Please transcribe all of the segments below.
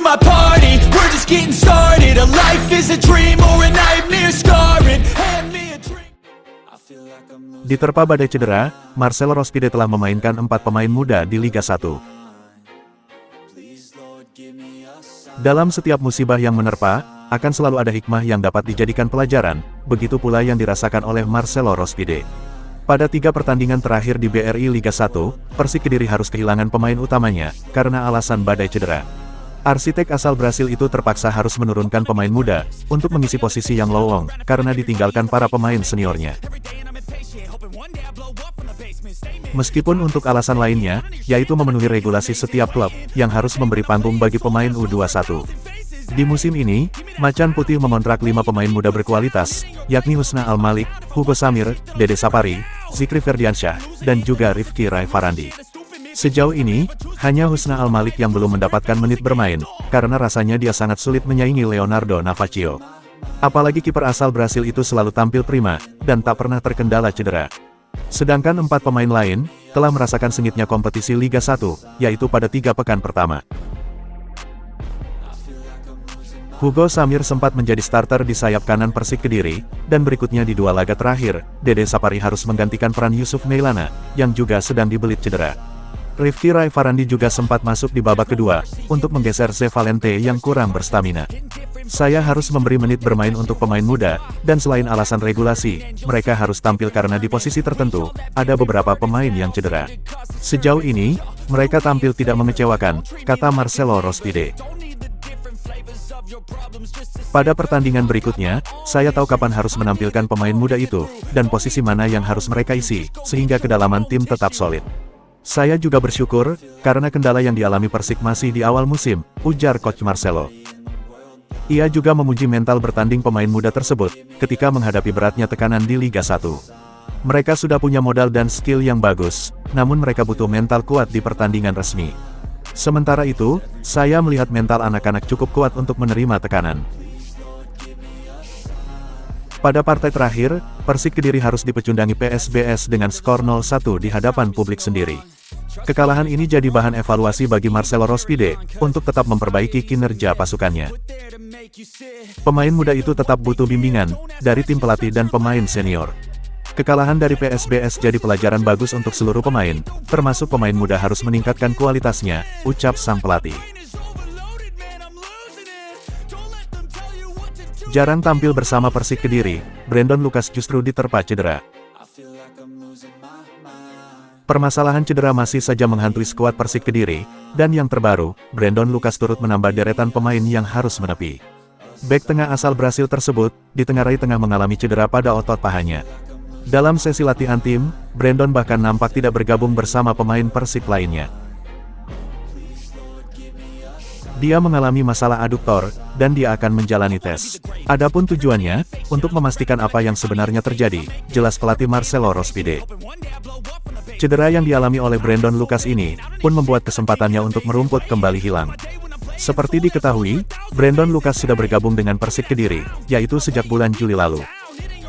my party, we're just getting started. A life is a dream or a nightmare scarring. Hand me a drink. I feel like I'm losing. Diterpa badai cedera, Marcelo Rospide telah memainkan 4 pemain muda di Liga 1. Please, Lord, give me a sign. Dalam setiap musibah yang menerpa, akan selalu ada hikmah yang dapat dijadikan pelajaran, begitu pula yang dirasakan oleh Marcelo Rospide. Pada 3 pertandingan terakhir di BRI Liga 1, Persik Kediri harus kehilangan pemain utamanya, karena alasan badai cedera. Arsitek asal Brasil itu terpaksa harus menurunkan pemain muda, untuk mengisi posisi yang lowong, karena ditinggalkan para pemain seniornya. Meskipun untuk alasan lainnya, yaitu memenuhi regulasi setiap klub, yang harus memberi panggung bagi pemain U21. Di musim ini, Macan Putih mengontrak 5 pemain muda berkualitas, yakni Husna Al-Malik, Hugo Samir, Dede Sapari, Zikri Ferdiansyah, dan juga Rifki Raifarandi. Sejauh ini, hanya Husna Al-Malik yang belum mendapatkan menit bermain, karena rasanya dia sangat sulit menyaingi Leonardo Navaccio. Apalagi kiper asal Brasil itu selalu tampil prima, dan tak pernah terkendala cedera. Sedangkan 4 pemain lain, telah merasakan sengitnya kompetisi Liga 1, yaitu pada 3 pekan pertama. Hugo Samir sempat menjadi starter di sayap kanan Persik Kediri, dan berikutnya di 2 laga terakhir, Dede Sapari harus menggantikan peran Yusuf Meilana, yang juga sedang dibelit cedera. Rifki Raifarandi juga sempat masuk di babak kedua, untuk menggeser Ze Valente yang kurang berstamina. Saya harus memberi menit bermain untuk pemain muda, dan selain alasan regulasi, mereka harus tampil karena di posisi tertentu, ada beberapa pemain yang cedera. Sejauh ini, mereka tampil tidak mengecewakan, kata Marcelo Rospide. Pada pertandingan berikutnya, saya tahu kapan harus menampilkan pemain muda itu, dan posisi mana yang harus mereka isi, sehingga kedalaman tim tetap solid. Saya juga bersyukur, karena kendala yang dialami Persik masih di awal musim, ujar Coach Marcelo. Ia juga memuji mental bertanding pemain muda tersebut, ketika menghadapi beratnya tekanan di Liga 1. Mereka sudah punya modal dan skill yang bagus, namun mereka butuh mental kuat di pertandingan resmi. Sementara itu, saya melihat mental anak-anak cukup kuat untuk menerima tekanan. Pada partai terakhir, Persik Kediri harus dipecundangi PSBS dengan skor 0-1 di hadapan publik sendiri. Kekalahan ini jadi bahan evaluasi bagi Marcelo Rospide, untuk tetap memperbaiki kinerja pasukannya. Pemain muda itu tetap butuh bimbingan, dari tim pelatih dan pemain senior. Kekalahan dari PSBS jadi pelajaran bagus untuk seluruh pemain, termasuk pemain muda harus meningkatkan kualitasnya, ucap sang pelatih. Jarang tampil bersama Persik Kediri, Brandon Lucas justru diterpa cedera. Permasalahan cedera masih saja menghantui skuad Persik Kediri, dan yang terbaru, Brandon Lucas turut menambah deretan pemain yang harus menepi. Bek tengah asal Brasil tersebut, ditengarai tengah mengalami cedera pada otot pahanya. Dalam sesi latihan tim, Brandon bahkan nampak tidak bergabung bersama pemain Persik lainnya. Dia mengalami masalah aduktor, dan dia akan menjalani tes. Adapun tujuannya, untuk memastikan apa yang sebenarnya terjadi, jelas pelatih Marcelo Rospide. Cedera yang dialami oleh Brandon Lucas ini, pun membuat kesempatannya untuk merumput kembali hilang. Seperti diketahui, Brandon Lucas sudah bergabung dengan Persik Kediri, yaitu sejak bulan Juli lalu.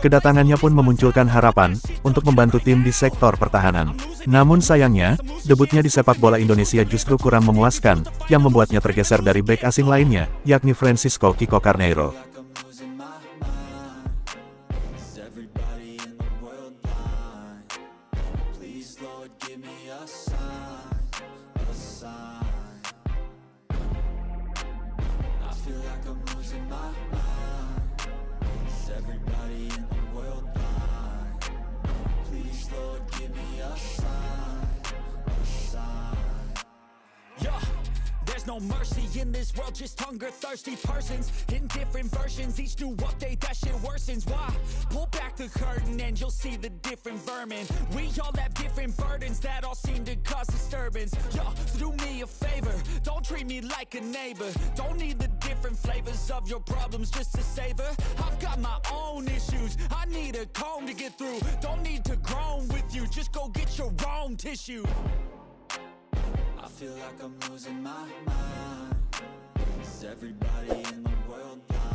Kedatangannya pun memunculkan harapan, untuk membantu tim di sektor pertahanan. Namun sayangnya, debutnya di sepak bola Indonesia justru kurang memuaskan, yang membuatnya tergeser dari bek asing lainnya, yakni Francisco Kiko Carneiro. No mercy in this world, just hunger thirsty persons in different versions, each new update that shit worsens. Why? Pull back the curtain and you'll see the different vermin. We all have different burdens that all seem to cause disturbance. Yo, so do me a favor, don't treat me like a neighbor. Don't need the different flavors of your problems just to savor. I've got my own issues, I need a comb to get through. Don't need to groan with you, just go get your own tissue. I feel like I'm losing my mind. Is everybody in the world blind?